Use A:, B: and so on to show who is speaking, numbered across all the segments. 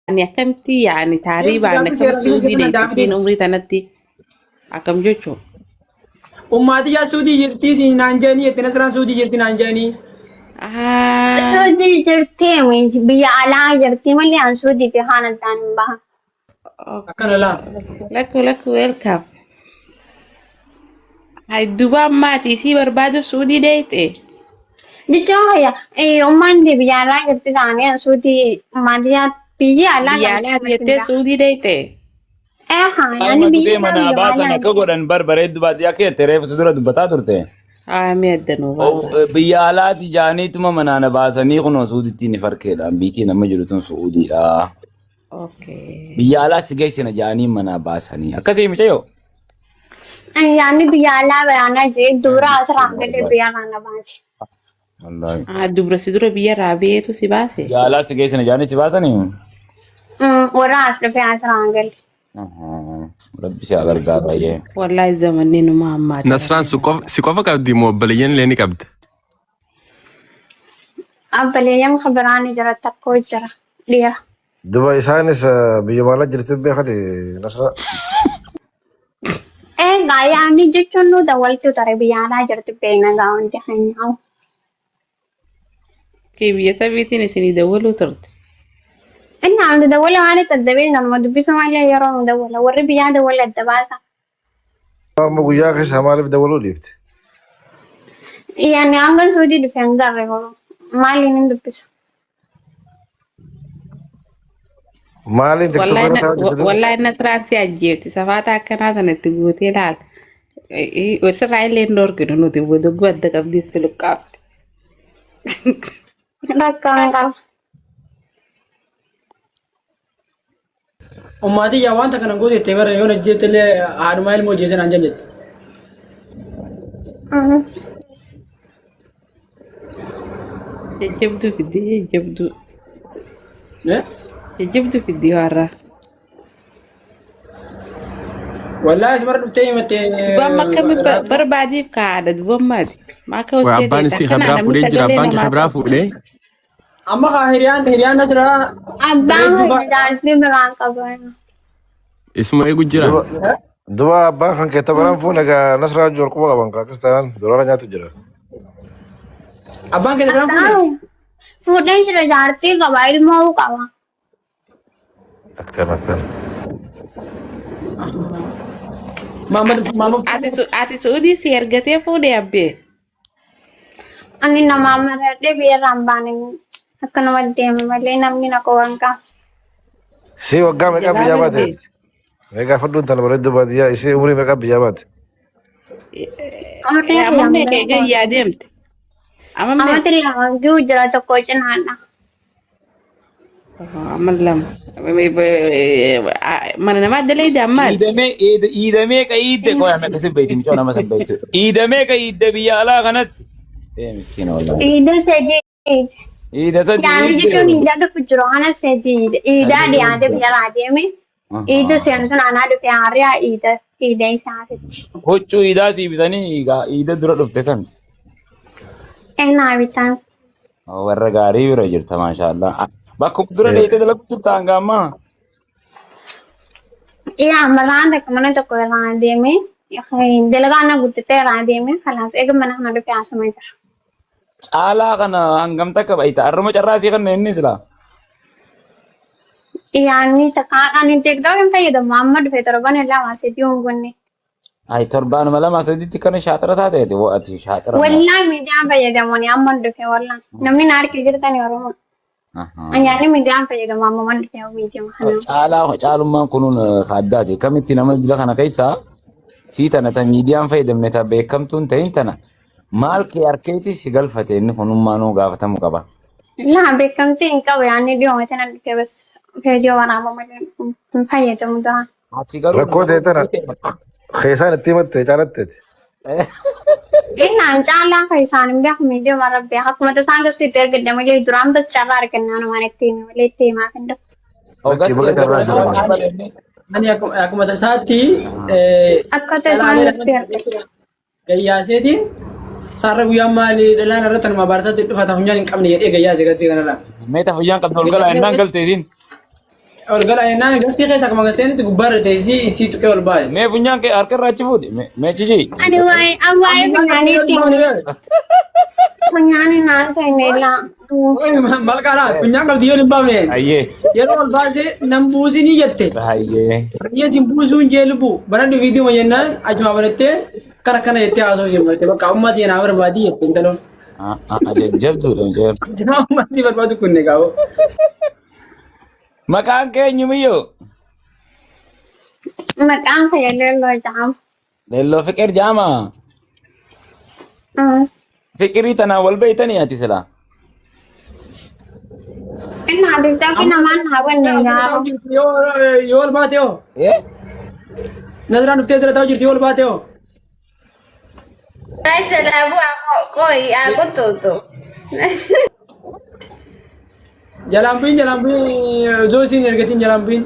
A: يعني أكمتي يعني تعريب عن كم سعودي ليتسين عمري تنتي أكم جوجو
B: ummati ya Saudi jirti si nanjani itti nasran Saudi jirti nanjani.
C: Saudi jirti biyya alaa jirti malee an Saudi fi haana jaanin baha.
B: Akkana laa.
A: Laku welcome. Hai Dubai mati si berbadu Saudi date.
C: Jechuun haya ummaan biyya alaa jirti taane an Saudi maaliyaa biyya alaa
A: Biar dia Saudi date.
C: haa
D: ما
C: yani
D: تدي
C: biyya
D: من
C: biyya
D: أباس أنا
C: alaa.
D: كقولن بربريد بعد يا كي ترى فسدورة دبتا ترته
A: ميدنو
D: أو بيالات جاني تما من أنا باس أني كنا سعودي تيني فرق كده بيتي نما جلوتون سعودي
A: اوكي
D: بيالات سجى سنة جاني من أباس أني أكاسي مش أيو
C: yani biyya alaa bayaana jee dura asirraan galee biyya kana baase.
D: والله
A: دبر سيدرو بيا رابيه تو سيباسي
D: بيالات سجى سنة جاني تباسني
C: Warra as dhufee asirraan galee.
D: ربي سيأغر قابا يه
A: والله زمنين محمد
E: نصران سقوفة قبدي موبلين ليني قبد
C: Abbaliyam khabaraani jira takkoo jira dhiira.
F: دبي ساينس بيجمالا جرت بيخدي نصر
C: Yaani jechuun nu dawwaltuu ture biyya alaa jirti beekna gaa'onti hanyaa'u.
A: كيف يتبيتين سني دولو ترد
C: Inni aan dawwala waan itti addabee nama dubbisu malee yeroo nu dawwala warri biyyaa dawwala adda baasa.
F: ما وياك شمال بدولو ليفت
C: Yaani hanga suudii dhufe hanga arre horo maaliin hin dubbisu.
F: مالي انت
A: والله
F: تكتب
A: والله الناس راسي أجيبتي سفاتا كنا تنتقوتي لال وسرعي لين دور كده نو تبغى تبغى تكاب دي سلوكات
C: Rakkaan qaba.
B: Ummati ya wanta kana gooti itti bara yoo najjeetillee haadhuma ilmoo jeesan anjan jette.
A: جبدو في الدي جبدو
B: Eh?
A: جبدو في الديوارة
B: Wallahi ismar dhuftee himatte.
A: دوبا ما كم بربادي بقاعدة دوبا ما دي ما كوس
E: وعباني سي خبرا فودي جرا بانك خبرا فودي
B: Amma kaa hiriyaan nasraa.
C: Abbaan hojii jaalatti biraan qaba.
E: اسمه ايه جرا
F: دوا بان كان كتبران فونا نصر جور قوا بان باكستان دولار نياتو جرا
B: Abbaan keenya biraan fuudhe.
C: Fuudhee jira jaalatti qaba ilmoo qaba.
F: كان
B: Maamad
A: ati Saudi si ergatee fuudhee abbee
C: Ani nama maradhee biyyarraan baane akkanuma deeme malee namni na qowanqa.
F: سي وقام ميقا بيجابات ميقا فدون تن برد باديا اسي عمري ميقا بيجابات
A: amma meeqa eegayyaa deemte amma meeqa
C: Amati lama guu jira tokko cinaadha.
A: amma lama mana namaa dalayde ammaati
D: إيدمي كإيد كوي أنا كسب بيتي مش أنا مثلا بيت إيدمي كإيد بيا لا غنت إيه مسكينة والله
C: Iida sadii.
D: إيد سد
C: Yaani jechuun iida dhufu jiru ana sadii. Iidaa dhiyaate biyyarraa deeme. Iida seenu sun anaa dhufe harriyaa iida isaatitti.
D: هوتشو إيدا سي بيساني إيدا درو دفتسان
C: Eenaa bitaan.
D: ورقاري ورجرت ما شاء الله باكم درو ليته دلك تانغا ما
C: Yaa marraan takka mana tokko irraa deeme. Dalagaa na guddate irraa deeme. Kalaas eega mana kana dhufe asuma jira.
D: ala kana hangam takka baita arruma carrasi kan inni sila
C: Yaani takka ani TikTok hin fayyadamu amma dhufe torban irraa maaseetii hungunni.
D: ay torban mala masaditti kana shaatara taate te wati shaatara
C: Wallahi miidiyaan fayyadamuun amma dhufe wallahi. Namni na harki jirtan Oromoo. Yaani miidiyaan fayyadamu amma man dhufe miidiyaan kana.
D: ala caalummaan kunun khaddaati kamitti nama dila kana keessa siitana ta miidiyaan fayyadamne ta beekamtuun ta'in tana maal kee arkeeti si galfate inni kunummaanuu gaafatamu qaba
C: Laa beekamtii hin qabu yaani dhiyoo sana dhufe bas viidiyoo waraaba malee hin fayyadamu ta'a.
D: ati garuu
F: ركوت تنا خيسان التيمت جالت
C: Innaan caalaa kan isaan hin beeku miidiyoo marra beeku akkuma tasaan gasitti erga malee duraan bas carraa argannaa namaan ittiin malee itti himaa kan dhabu.
B: ani akkuma tasaatti
C: Akka tasaan gasitti argatu.
B: gayyaaseetiin sarara guyyaa maali dhalaan irratti nama baartaatti dhufata funyaan hin qabne jedhee gayyaase gastii kanarraa.
D: meeta fuyyaan qabdu ol galaa innaan galteesin
B: Olgala enaan gasti keessa kama gaseen tu gubbar teesi isi tu ke olbaay.
D: Mee funyaan kee harka irraa achi fuudhe. Mee chijii.
C: Ani waa'ee funyaanii naasoo hin eelaa.
B: Mal kana funyaan qabdi yoo hin baafne.
D: Ayyee.
B: Yeroo olbaase nam buusi ni jette.
D: Ayyee.
B: Iya jin buusuun jeelubu. Barandi video mayyannaan ajuma barattee kana jettee haasoo jemmarte bakka ummati yana barbaadi jette intaloon.
D: Jabduudha jechuudha.
B: Jina ummati barbaadu kunne qabu.
D: Maqaan kee eenyumiyyoo?
C: Maqaan kee Leelloo jedhama.
D: Leelloo Fiqir jedhama. Fiqirii tanaan wal beeytanii ati silaa?
C: Inni addunyaa fi namaan hawwanne gaafa.
B: Yoo ol baate hoo? Nasraan dhuftee sira ta'u jirti yoo ol baate hoo? Jalambuin zosin ergatin jalambuin.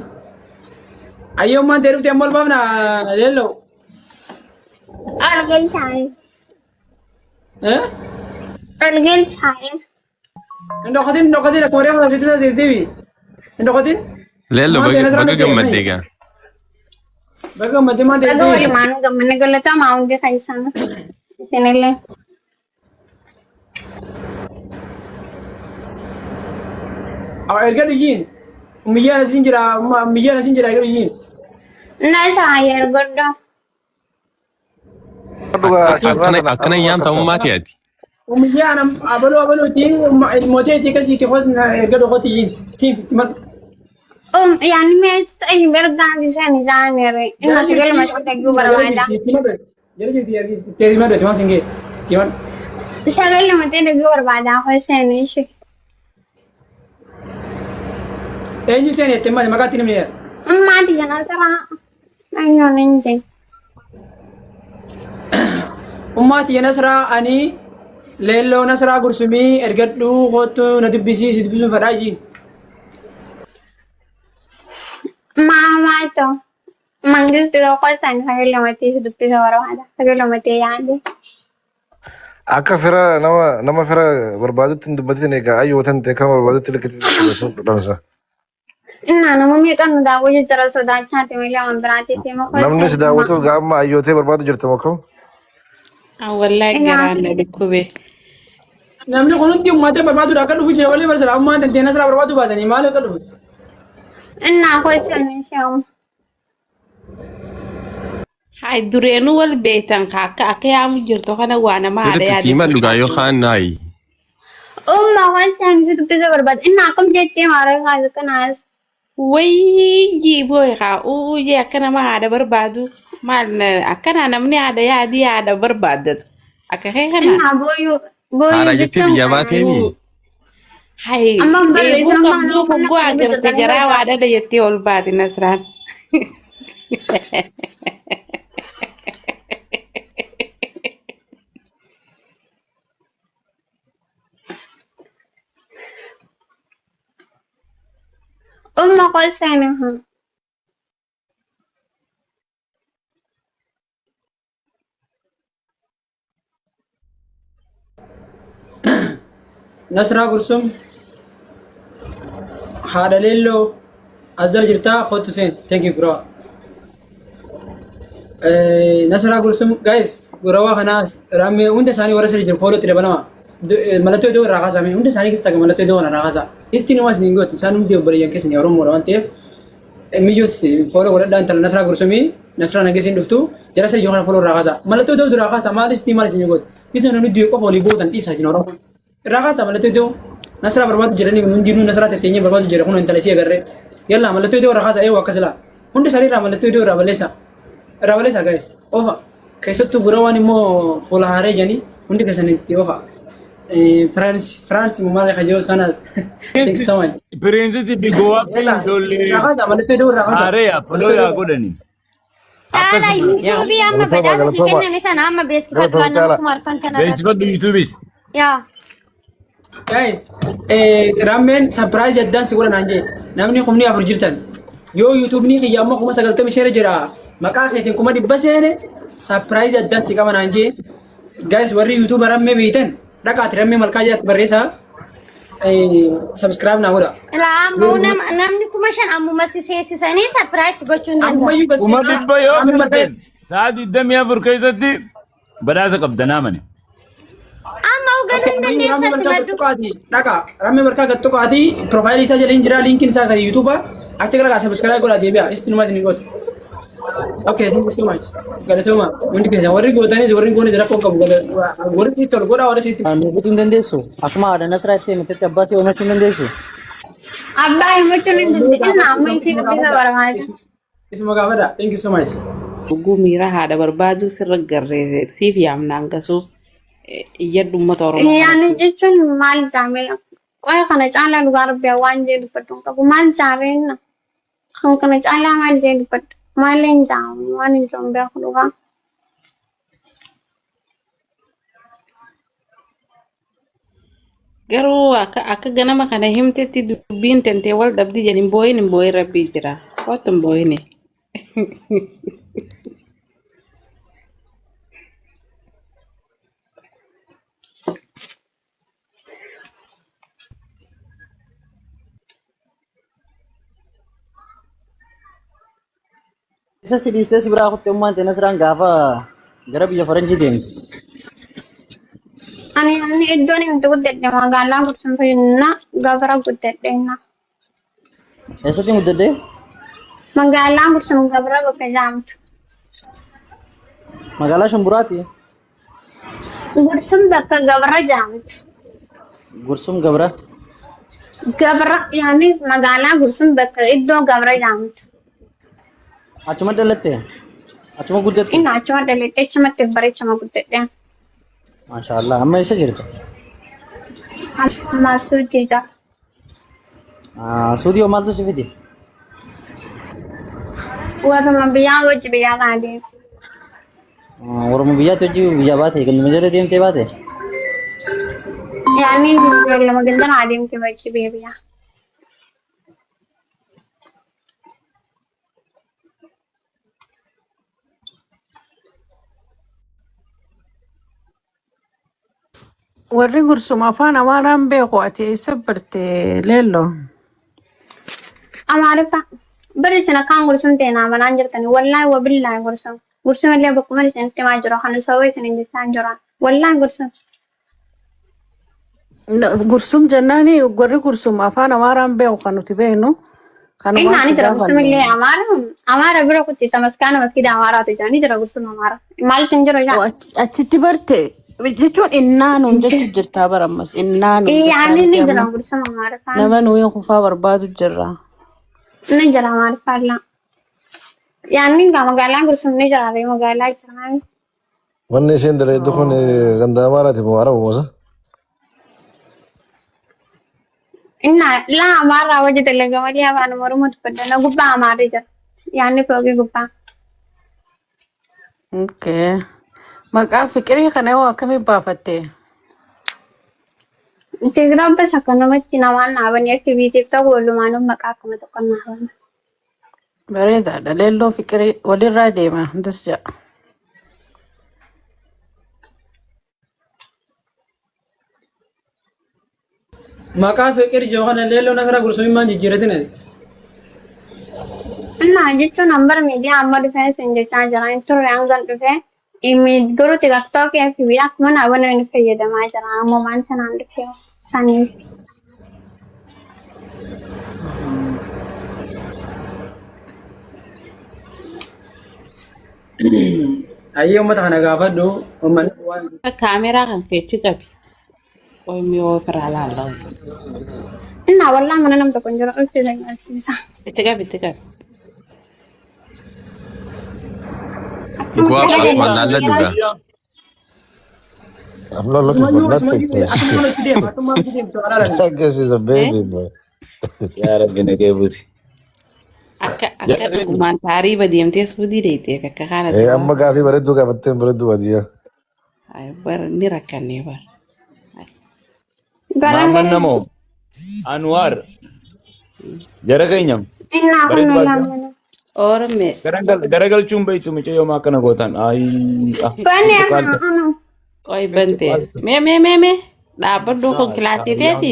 B: Ayo man terus tiambol bamna lelo.
C: Argel chai. Argel chai.
B: Ndokatin Korea kalau situ saya SDB. Ndokatin?
E: Lello baga gammadde gaa.
B: Baga mati
C: Baga wali manu gamne galata maunde kaisana. Senelle.
B: Erga dijin. Miyana sinjira erga dijin.
C: Nasa ayer goddo.
E: Akkana yaam ta'ummaati ati.
B: Miyana abalo tim mote tikasi tikot erga dokot dijin. Tim.
C: Yani mes ay bergandi sani zanere. Ina segala masuk tegu barwada.
B: Jadi terima deh teman singgih. Gimana?
C: Segala masuk tegu barwada ko sani shi.
B: Enyu seni teman makati ni ya.
C: Mati jangan salah. Ayo ninje.
B: Ummati ya nasra ani lelo nasra gursumi ergaddu khotu nadibisi sidbisu fadaji.
C: Mama itu manggil tu kau san segala mati hidup di barwada. Segala mati yani.
F: Akka fira nama fira barbaadutti dubbatine ka ayu watan te kama barbaadutti lekati dhamsa.
C: Nah, namun kan udah aku jadi sudah cantik milian berarti temu kau.
F: Namni sida wato gamma ayu te barbaadu jirta makam.
A: Wallahi garaanna dhukkube.
B: Namni kunuti ummata barbaadu akka dhufu jira walii barsala amma tantee nasra barbaadu baatanii maal akka dhufu.
C: Nah, kau sani siapa?
A: Hai dureenu wal beeytan akka yaamu jirtu kana waana maada
E: Dudatti tiima dhugaa yoo kaan naayi.
C: Kau sani hidup di barwada. Nah, aku jadi marah kalau kenas.
A: wayyi boy ka ya kana ma ada barbaadu mal akana namni ada yaada barbaadatu akka kee kana
C: Nah, boyu
E: Haara jettee biyya baateemi.
A: hay
C: Amma bare sama
A: no ko go agarte garawa da yetti ol baati nasran
C: kau sani ha.
B: Nasra gursum hada lelo azal jirta khotu sen. Thank you bro. Nasra gursum guys gurawa kana rame unde sani warasa jir follow tire banama. Malato do ragasa me unde sani kista malato do na ragasa. Istini was ningo sanum dio bari yankes ni orom morante. Mijus follow wala dan tal nasra gursumi nasra nagesin duftu jara se johan follow ragasa. Malato do ragasa mal istimal sinyo. Itu nanu dio ko follow botan isa sin orom. Ragasa malato do nasra barbadu jirani mundinu nasra tetenya barbadu jira kuno intalasi agarre. Yalla malato do ragasa e wakasla. Unde sari malato do rabalesa guys. Ofa. Kaisatu gurawani mo follow hare jani unde kasaniti ofa. France mumale kajos kana. Thanks so much.
D: Princess bigoa pindolle.
B: Ragasa malato do ragasa.
D: Are ya polo ya godani.
G: Cara YouTube amma badasa si kenne misana amma beski fatwana kumar fan kana.
D: Benchmark YouTubeis.
G: Ya.
B: Guys, ramen surprise jaddan sigura nanje. Namni khumni afur jirtan. Yo YouTube ni khiyama kuma sagalta mishere jira. Maka khetin kuma dibasene surprise jaddan sigama nanje. Guys, warri YouTube ramme bitan. Dakat ramme malka jat barresa. subscribe na godha.
G: Ilaa ammoo namni kuma shan ammuma si seessisanii sapiraayis gochuun danda'a.
B: Ammayyuu bas.
D: Kuma dhibba yoo fudhateen sa'aatii 24 keessatti badhaasa qabda naamani.
G: Amma ugaluun dandeessatti maddu.
B: Dhaqa rammee barkaa gattu qaati profaayilii isaa jala hin jira linkiin isaa kan yuutuuba achi gara subscribe godhaa deebi'a istinumaa isin godha. Okay, thank you so much. Galatoma. Hundi keessa warri gootanii warri goone jira qofa warri tol godha warri sitti.
H: Nuti dandeessu. Akkuma aadaa nasraa itti himtetti abbaa si oomishuu dandeessu.
C: Abbaa himachuu hin dandeessu amma isii dubbisa barbaadu.
B: Isuma gaafadha. Thank you so much.
A: Dhuguu miira haadha barbaadu sirra garree siif yaamnaan gasuuf iyyadhu uummata Oromoo.
C: Yaani jechuun maal jaamee qoya kana caalaa dhugaa rabbiyaa waan jee dubbadhu qabu maal jaareenna kan kana caalaa maal jee dubbadhu maal hin jaamu waan hin jaamuu beeku dhugaa.
A: Garuu akka ganama kana himtetti dubbiin tentee wal dhabdi jedhin booyin hin booyin rabbii jira. Kottu hin booyine.
H: Isa si dhiistee si biraa kuttee ummaan ta'e nasraan gaafa gara biyya faranjii deemte.
C: Ani iddoon himtu guddadhe magaalaa Gursum fayyadna gabara guddadheenna.
H: Eessatti guddadhee?
C: Magaalaa Gursum gabara bakka jaamtu.
H: Magaalaa Shumburaati.
C: Gursum bakka gabara jaamtu.
H: Gursum gabra.
C: Gabara yaani magaalaa Gursum bakka iddoo gabara jaamtu.
H: Achuma dhalatte? Achuma guddatte?
C: Inni achuma dhalatte achumatti bareechama guddadhe.
H: Maashaallah. Amma eessa jirta?
C: Amma suudiidha.
H: Suudii hoo maaltu si fide?
C: Warruma biyyaa wajji biyyaa laadee.
H: Oromoo biyyaatti hojii biyyaa baate ganduma jala deemtee baate?
C: Yaani lama ganda adeemte wajji biyyaa.
I: warri Gursum afaan Amaaraan beeku ati eessa barte leello?
C: Amaariffa bari sana kaan Gursum ta'e naamanaan jirtanii wallaahi wabillaahi Gursum. Gursum illee bakkuma isinitti himaa jira kan sababa isiniin jechaan jira wallaahi Gursum.
I: Gursum jennaani warri Gursum afaan Amaaraan beeku kan nuti beeknu.
C: Inni ani jira Gursum illee Amaara bira kuti tamaskaana maskida Amaaraatu jira ni jira Gursum Amaara. Maal kan jira jaa?
I: Achitti barte jechuun innaanuun jechuun jirtaa barammas innaanuun
C: yaani ni jira Gursum Amaara.
I: nama nuyi kufaa barbaadu jirra.
C: Ni jira Amaariffaa. Yaani magaalaan Gursum ni jira magaalaa jiraan.
F: Wanni isheen dalayddu kun ganda Amaaraati moo Araba moosa?
C: Inna la Amaara wajji dalaga malee afaan Oromoo dubbadana gubbaa Amaara jira. Yaani fooqii gubbaa.
I: Okay. Maqaa fiqirii kana yoo akkamii baafatte?
C: Instagram pas akkanumatti namaan naabanii akka viitiif ta'u walumaanuu maqaa akkuma tokko naaban.
I: Bareedaadha. Leelloo fiqirii walirraa deema. Das ja'a.
B: Maqaa fiqir joohana leelloo nasara Gursummaan jijjiiratin.
C: Inna jechuun nambar miidiyaa amma dhufee sin jechaa jira. Turre hangan dhufee garuu tiktokii fi biraa akkuma naabana inni fayyadamaa jira. Ammoo waan sanaan dhufee saniif.
B: Ayyee uummata kana gaafadhu uummanni waan
A: Kaameraa kan keechi qabi. Qoymi yoo firaa laalla'u.
C: Inna wallaahi mana nam tokko hin jiru dhufee agarsiisa.
A: Itti qabi itti qabi.
E: Gua pas malala juga.
F: I'm not looking for nothing.
B: asuma itti deema asuma itti deemtu alaala.
F: I guess he's a baby boy.
D: Yaa rabbi nagee buuti.
A: Akka dhugumaan taariiba deemtee suudii deeyteef akka kana
F: Amma gaafii bareedduu gaafattee bareedduu baadiyyaa.
A: bar ni rakkannee bar.
D: Maamman namoo Anwaar jara keenyam
C: Inna
D: bareedu
C: kun
D: baadiyyaa.
C: laamana.
A: Orme
D: Garagalchuun beektu micha yoo akkana gootan.
C: Bani anu.
A: qoy bante. Me dhaabbadhu kun kilaasii teeti.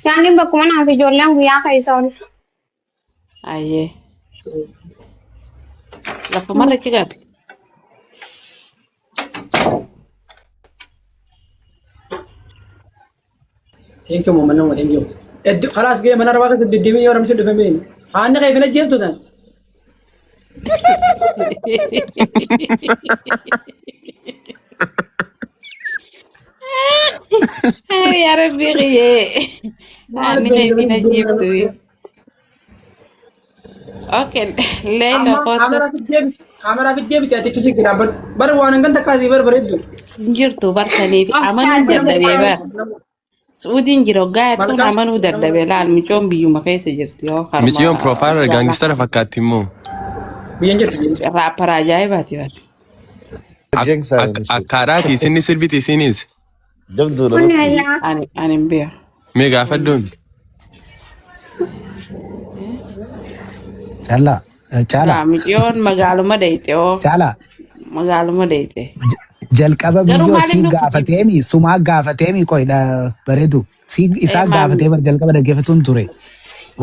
C: Yani bakkuma naaf ijoolleen guyyaa keessa oolu.
A: Aye. Lafa marra itti gabi.
B: Thank you mama nama thank you. خلاص جاي من أربعة تديمي يا رمسي دفمين. أنا خايف نجيب تودن.
A: يا ربي غيه. أنا خايف نجيب توي. أوكي. ليلى قطة.
B: كاميرا في الجيب ساعتي تسيك كده بر وانا كنت كذي بردو.
A: جرتو برشاني. أمانو جدا بيبان. سعودين جرو قاعد تون أمانو جدا بيلان ميجون بيو ما كيس جرتي أو خرما.
E: Michiyon profile gangster fakkaatti immoo.
B: بينجر.
A: رابر أجايباتي بان.
E: Akkaadhaati isinni sirbiti isinis.
F: جبدوا
C: Kun
F: له
C: yalla.
A: أنا مبيع.
E: Mee gaafadhuun.
J: Chala, chala,
A: لا ميجون مقالو ديتي أو
J: chala.
A: مقالو ديتي.
J: Jalqaba
A: Garuu
J: biyyoo
A: maaliif
J: si
A: nu
J: gaafateemi sumaa gaafateemi koodha bareedu si isaa gaafatee bar jalqaba dhaggeeffatuun ture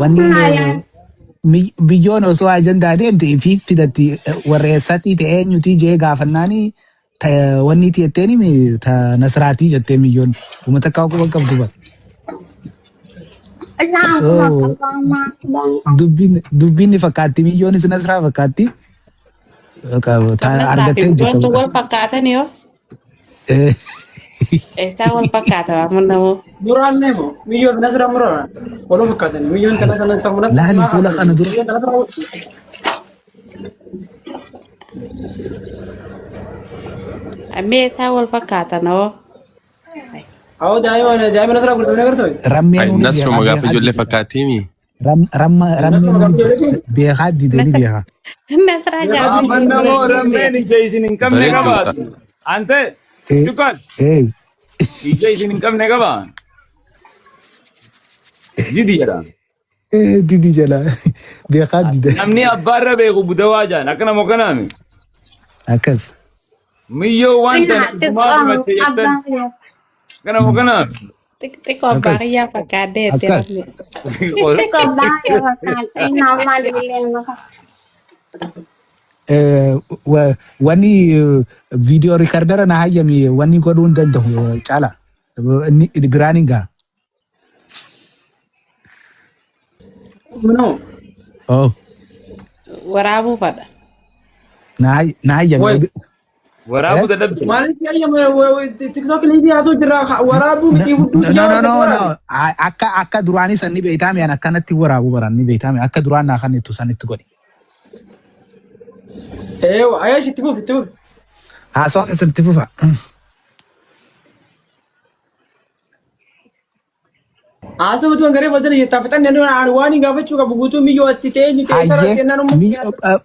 J: wanni biyyoon osoo ajandaa deemte fi fidatti warreessatii ta'ee nyutii jee gaafannaani wanni tietteeni ta nasraatii jettee biyyoon uummata akka quba qabdu bar
C: Isaan
J: so
C: kun akka faamaa.
J: dubbiin fakkaatti biyyoonis nasraa fakkaatti argattee
A: Wantu
J: jirta
A: wal fakkaatan yoo isaa wal fakkaata waan namu
B: مران نمو ميو بنزرة مران ولو فكرتني ميو أنت لا تمرت.
J: laali fuula kana dura
A: amee isaa wal fakkaatan oo
B: أو دائما نزرة قلت أنا قلت.
J: rammeen
E: Ay
J: hundi
E: nasruma gaafa ijoollee fakkaattiimi.
J: rammeen hundi beekaa didanii beekaa.
A: nasraa jaalatu
D: Rammeen ija isin hin qabne qabaatu. Ante Jukan ija isin hin qabne qabaan. Jidi jedhaan.
J: Didi jala beekaa dida
D: Namni abbaarra beeku budawaa jaan akkana moo kanaami.
J: akkas.
D: Miyyoo wanta
C: Ina
D: dhumaa himatte jettan
C: abbaan kiyya.
D: akkana moo kanaami.
A: xiqqoo baay'ee fakkaatee itti
J: Akkas.
A: hafne
C: Xiqqoo baay'ee fakkaata. Inni ammaa illee maka.
J: Wanni viidiyoo riikardara na hayyami wanni godhuu hin danda'u caala biraan hin ga'a.
B: منو؟
A: waraabuu fadha
J: Na hayyami.
D: Waraabuu dadhabde.
B: ما أنت يا تيك توك اللي فيها زوج ورابو متي
J: No. Akka duraanii sanni beekame an akkanatti waraabuu baran ni beekame akka duraan naa kan ittu sanitti godhi.
B: أيوة أيش تبغى
J: Haasawaa keessatti fufa.
B: Asal betul anggaran pasal ni tapi kan nenu arwani gawe cuka buku tu miyo atite ni kaisar
J: Hayyee
B: nenu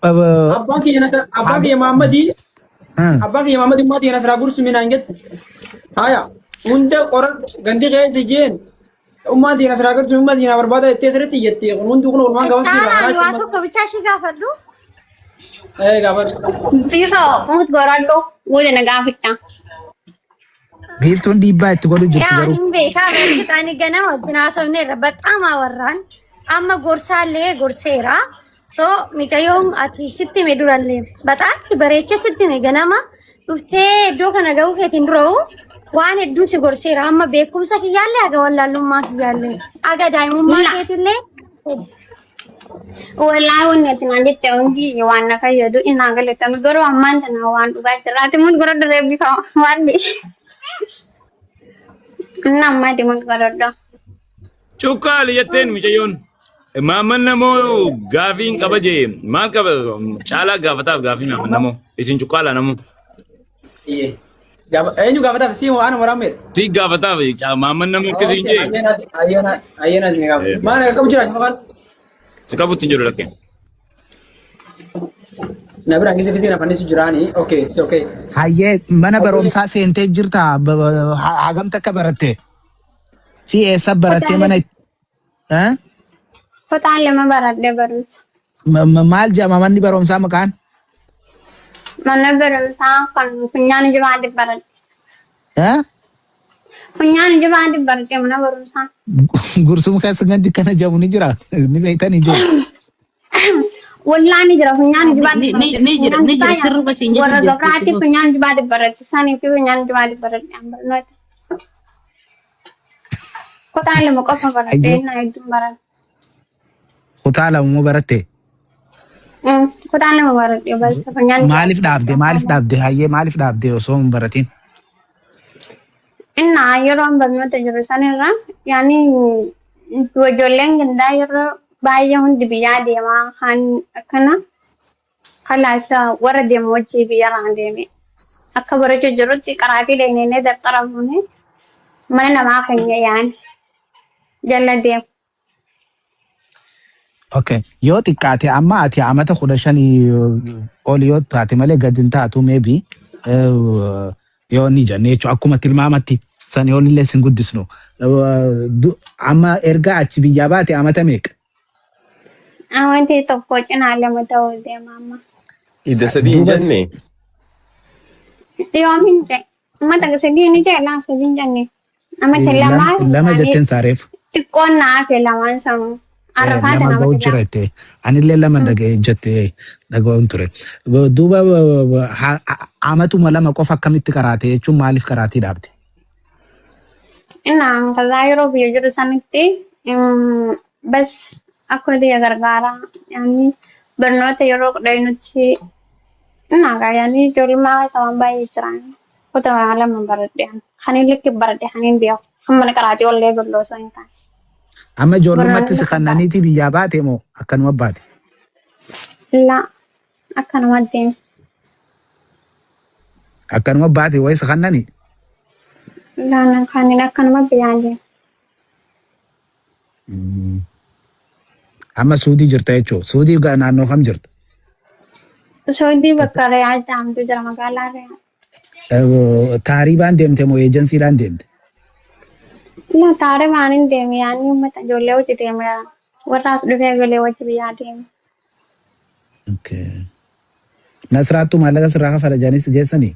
B: abang ki yang mama di abang yang mama di mati yang serabur suminanget aya unda orang ganti kayak dijen umat yang seragar cuma yang berbada itu seret yeti untuk kalau orang gawe
G: Taanaan waa tokko bichaashii gaafadhu.
B: gawe
C: Xiqqoo muut goradhu waliin nagaa fixaa.
J: biiftuun dhiibbaa itti godhu jirti
G: Yaa
J: garuu.
G: hin beekaa beektu ani ganama wajjin haasofneerra baxaamaa warraan amma gorsaallee gorseera. So micayyoon ati sitti hime durallee baxaatti bareecha sitti hime ganama dhuftee iddoo kana ga'uu keetiin dura'u waan hedduun si gorseera amma beekumsa kiyyaallee aga wallaalummaa kiyyaallee aga daa'imummaa keetillee
C: Wallahi wanni ati naan jette hundi waan na fayyadu inaan galatame garuu ammaan sana waan dhugaa jira. Ati muut goradhu reebbi kama waan di. Inni ammaati muut goradhu.
D: Cukkaali jetteen micayyoon. Maamman namoo gaafiin qaba jee maal qaba caalaa gaafataaf gaafii maamman namoo isin cukkaala namoo.
B: iya ini gawe tapi sih anu meramet
D: Si gaafataaf maamman namoo akkasiin jee
B: ayana ni gawe mana kamu jelas makan
D: si qabutti jiru lakkeen.
B: na bira ngisi ngisi na pandai sujurani oke it's okay
J: Hayyee mana barumsaa seentee jirta hagam takka baratte fi eessa barattee mana
C: Kutaan lama baradhee barumsa.
J: maal jedhama manni barumsaa maqaan?
C: Mana barumsaa kan funyaan jimaatti baradhe. Funyaan jibaati bartee mana barumsaa.
J: Gursuma keessa gandi kana jamu ni jira. Ni beektanii jiru.
C: Wallaan ni jira funyaan jibaati
A: Ni jira sirriiba siin jedhu
C: warra
A: jechuudha.
C: gabraatti funyaan jibaati barate isaanii fi funyaan jibaati barate barnoota. Kutaa lama qofa baratee na hedduun barate.
J: Kutaa lama baratte.
C: Kutaa lama baratee barate funyaan.
J: Maaliif dhaabde? Maaliif dhaabde? Hayyee maaliif dhaabde osoo hin baratin?
C: Inna yeroo barnoota jiru sanirra yaani ijoolleen gandaa yeroo baay'ee hundi biyyaa deemaa kan akkana kalaasa warra deemu wajjii biyyarraan deeme akka barachuu jirutti qaraatii leenee dabtara fuune mana namaa keenya yaani jala deemu.
J: Okay. Yoo xiqqaate amma ati amata 15 ol yoo taate malee gadi hin taatu maybe yoo ni jenne jechuudha akkuma tilmaamatti sani olillee sin guddisnu. Amma erga achi biyyaa baate amata meeqa?
C: Amantii tokko cinaa lama ta'uu deema amma.
E: Idda sadii hin jenne.
C: Yoomin ta'e amata sadii ni jala sadii hin jenne. Amata
J: lama jetteen saareef.
C: Xiqqoon naaf lamaan sanuu.
J: Lama ga'u jira jettee anillee lama dhaga'e jettee dhaga'uun ture. Duuba amatuma lama qofa akkamitti karaate jechuun maaliif karaatii dhaabde?
C: Inaan kaza yeroo biyya jiru sanitti bas akka diya gargaaraa yaani barnoota yeroo kudhanitti inaa yaani ijoollee sabaan baay'ee jiran kutaa lama baradhe kaniin likki baradhe kaniin beeku kan mana karaatii ollee golloosoo hin taane.
J: Amma ijoollummaatti si kannaniiti biyyaa baate moo akkanuma baate?
C: La akkanuma deeme.
J: Akkanuma baate wayi si kannani?
C: La kanin akkanuma biyyaan deeme.
J: Amma Suudii jirta jechuun Suudii naannoo kam jirta?
C: Suudii bakka Riyaad jedhamtu jira magaalaa Riyaad.
J: Taaribaan deemte moo eejensiidhaan deemte?
C: La taaribaan hin deeme yaani uummata ijoollee wajji deeme warraas dhufee galee wajji biyyaa deeme.
J: Nasraattu maallaqa sirraa kafala jaanis geessanii?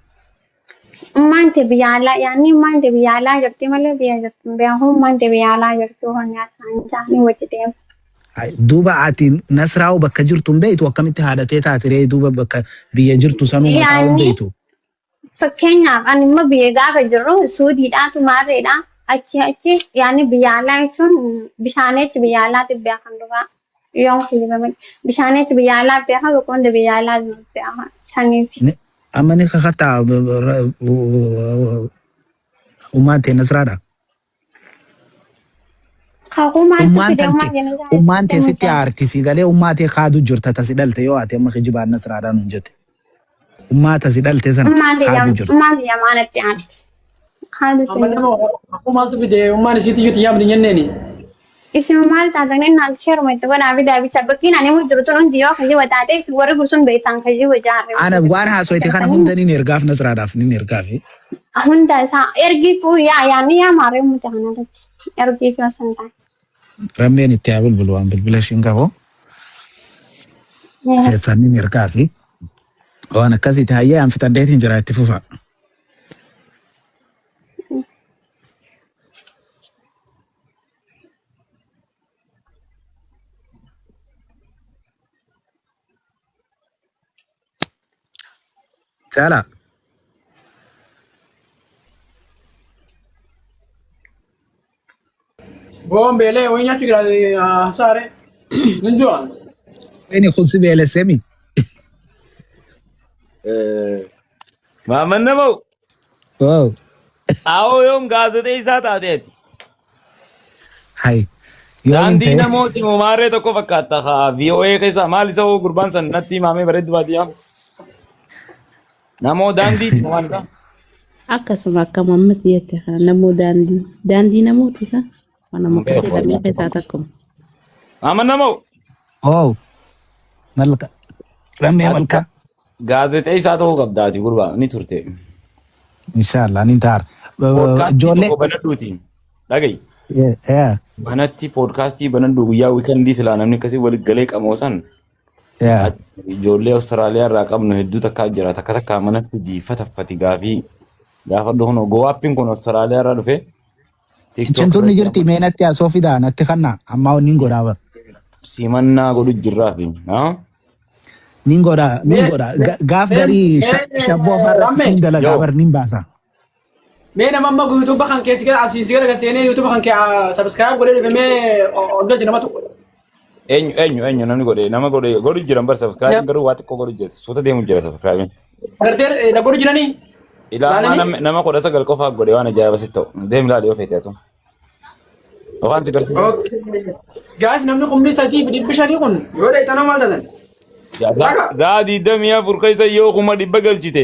C: Maante biyyaalaa yaani maante biyyaalaa jirti malee biyya jirti beeku maante biyyaalaa jirti honyaa isaanii wajji deeme.
J: Duuba ati Nasraa'u bakka jirtu hin beektu akkamitti haadhatee taatiree duuba bakka biyya jirtu sanuu maqaa hin beektu?
C: Fakkeenyaaf ani immoo biyya gaafa jirru Suudiidhaatu maarreedha. Achi yaani biyyaalaa jechuun bishaaneetti biyyaalaatti beekan dhugaa yoon kiyyibame bishaaneetti biyyaalaa beekan boqonnda biyyaalaa beekan saniiti.
J: Amma ni kakattaa uummaatee Nasraadha. Uummaatee sitti aartisi galee uummaatee kaadu jirta tasi dhalte yoo ati amma kijibaan Nasraadhaan hin jette. Uummaata si dhalte sana kaadu jirta.
C: Uummaatee yamaanatti aarti.
B: Maaltu fide ummaan isiitti iyyuu xiyyaamni jenneeni.
C: Isin maal taatan inni al sheeruma itti godhaa fi daabicha bakkiin ani jiru tun hundi yoo kaji wataate isin warri gursun beektan kaji wajaarre.
J: Ana waan haasoite kana hunda ni ergaaf Nasraadhaaf ni ergaafi.
C: Hunda isaa ergi kuu yaani yaa maaree muta kanarratti ergi kuu san taate.
J: Rammeen itti haa bilbilu waan bilbila ishiin qabu. Keessaan ni ergaafi. Waan akkasitti hayyee aan fixadheetiin jira itti fufa. Chala.
B: Bombeelee wayii nyaachuu jira saare. Ninjua.
J: Ini khusi beele semi.
D: Maaman namoo.
J: Wow.
D: Aawoo yoom gaazexeessaa taateeti.
J: Hai.
D: Daandii namooti maarree tokko fakkaata haa VOA keessa maal isa hoo gurbaan san natti himamee bareeddu baadiyyaa. Namoo daandii wanta.
A: Akkasuma akka Muhammad jette kana namoo daandii namooti isa mana mukatti damee keessaa tokko.
D: Maaman namoo.
J: Oh. Malka. Rammee malka.
D: Gaazexeessaa ta'uu qabdaati gurbaa ni turte.
J: Inshallah ni taar.
D: Ijoollee. Banadduuti. Dhagayi. Manatti poodkaastii banaddu guyyaa wiikendii silaa namni akkasii walitti galee qamoosan. Ijoollee Awustiraaliyaa irraa qabnu hedduu takkaa jira takka takka manatti jiifataffati gaafii Gaafa dhufu gowaappiin kun Austraaliyaa irraa dhufe.
J: Chintuun ni jirti meenatti asoo fidaa natti kanna amma nin godhaa bar.
D: Simannaa godhu jirraa fi
J: Nin godhaa gaaf garii shabboo farratti sin dalagaa bar nin baasa.
B: Mee nama amma YouTube kan keessi gara asiin sigara gaseenee YouTube kan kee subscribe godhee dhufe mee oddoo nama tokko.
D: Eenyu namni godhu jiran bar subscribe garuu waa xiqqoo godhu jira suuta deemu jira subscribe.
B: Agartee da godhu jiranii.
D: Ilaamaa nama 19 qofaa godhe waan ajaa'iba sitti ta'u deem ilaalee ofeete atu. Waan si gartuu.
B: Gaas namni kumni sadii fi dhibbi shanii kun yoo dheetanoo maal taatan?
D: Daa 24 keessa yoo kuma dhibba galchite.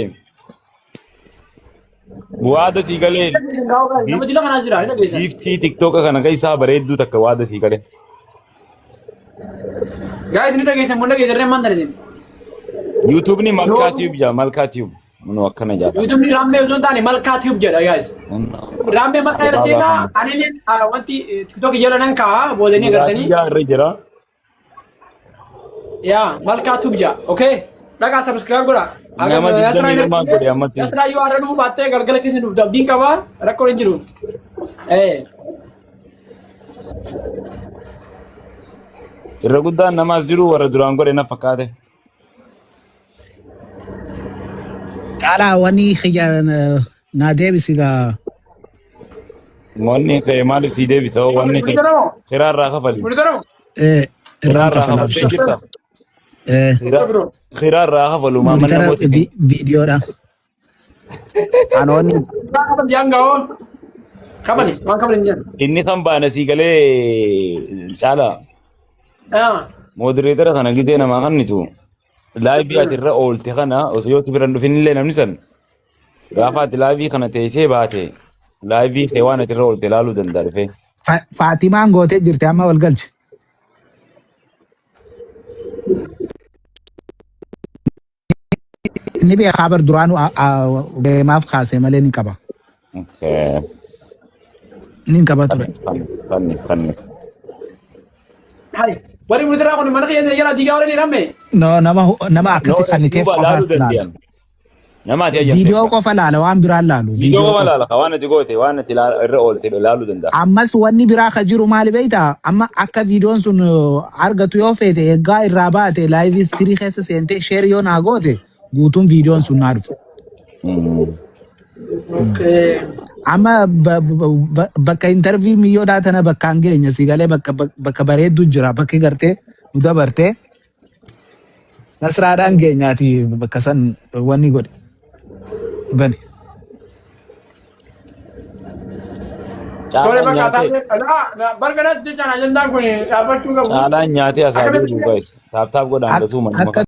D: Waada sii galee.
B: Nama dila kanaa jira hin dhageessan.
D: Giiftii TikTok kana keessaa bareedduu takka waada sii galee.
B: Gaas ni dhageessan mun dhageessan reemmaan dhageessan.
D: YouTube ni Malkaa Tube jaa Malkaa Tube. Munu akkana jaa.
B: YouTube ni Raamee osoo hin taane Malkaa Tube jedha gaas. Raamee maqaa irra seenaa ani wanti TikTok jedha nan kaa boodanii agartanii.
D: Yaa irra jira.
B: Yaa Malkaa Tube jaa okay. Dhagaa subscribe godha.
D: Nama digdamii lamaa godhe ammatti.
B: Asirraa yoo har'a dhufu baattee galgala keessa dhufu abdiin qabaa rakkoo hin jiru.
D: Irra guddaan namaas jiru warra duraan godhe na fakkaate.
J: Caalaa wanni xiyya naa deebisigaa.
D: Wanni ka'e maaliif sii deebisa wanni kiraa irraa kafali.
J: Irraan kafalaa.
D: Kiraa irraa kafalu maamana mootii.
J: Viidiyoodha. Anoonni.
D: Inni kan baana sii galee Caalaa. Modereetara kana gidee namaa kannitu. Laayivii ati irra oolte kana osoo yoo biran dhufin illee namni san gaafa ati laayivii kana teessee baate laayivii kee waan ati irra oolte ilaaluu danda'a dhufee.
J: Faatimaan gootee jirti amma wal galchi. Inni beekaa bar duraanu deemaaf kaasee malee ni qaba. Ni qaba ture.
B: Wari mudiraa kun mana keenya jala diigaa waliin hiramme.
J: No nama akkasi kanniteef qofaas laala.
D: Nama ati ayyamte.
J: Viidiyoo qofa laala waan biraan laalu.
D: Viidiyoo qofa laala waan ati goote waan ati irra oolte laaluu danda'a.
J: Ammas wanni biraa ka jiru maali beektaa? Amma akka viidiyoon sun argatu yoo feete eeggaa irraa baate laayivii istirii keessa seentee sheer yoo naa goote guutuun viidiyoon sun naa dhufa. Amma bakka intervii miyyoodhaa tana bakkaan geenya si galee bakka bareeddu jira bakki gartee nu dabartee nasraadhaan geenyaati bakka san wanni godhe bani.
D: Caalaan nyaatee asaa jiru guys. Taap godhaan gasuu manuma.